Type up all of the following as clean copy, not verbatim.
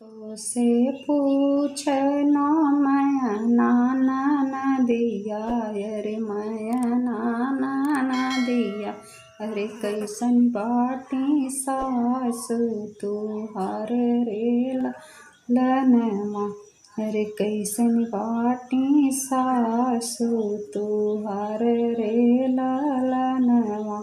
तो से पूछना मैं नाना दिया अरे मैं नाना दिया अरे कैसन बाटी सासु तुहार रे लनमा अरे कैसन बाटी सासु तुहार रे लनमा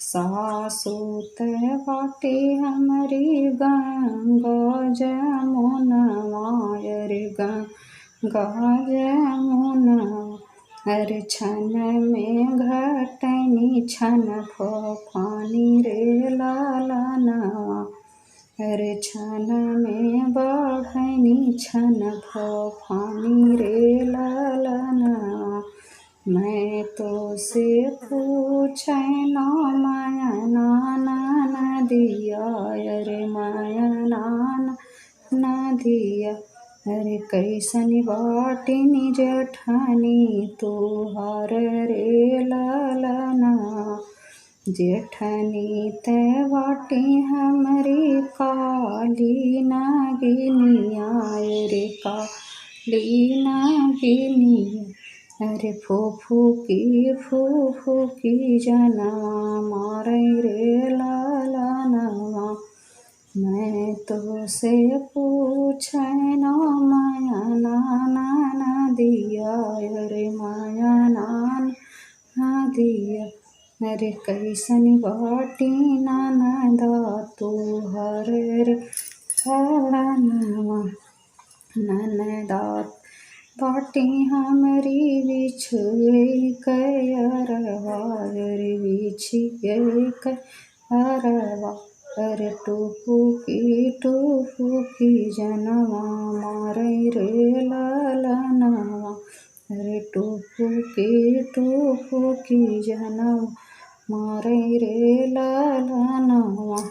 सासु ते बाटी हमारी गंगा जमुनवा अरे गंगा जमुनवा अरे छन में घटनी छन फोफानी रे लालनवा अरे छन में बढ़नी छन फोफानी रे लालनवा मैं तो से पूछना माया नाना दिया अरे माया नाना दिया अरे कैसन बाटिनी जेठानी तुहार रे लालना जेठनी ते बाटी हमारी काली नागिनिया रे काली नागिनिया अरे फूफू की जनवा मारे रे लालनवा मैं तो से पूछना माया नाना दिया अरे माया नाना दिया अरे कैसन बाटी नाना दा तुहार रे लालनवा ननदा बाटी हमारी बिछुए कयरवा रे बिछिए कयरवा अरे टूपू की जनवा मारे रे लालनवा अरे टूपू की जनवा मारे रे लालनवा।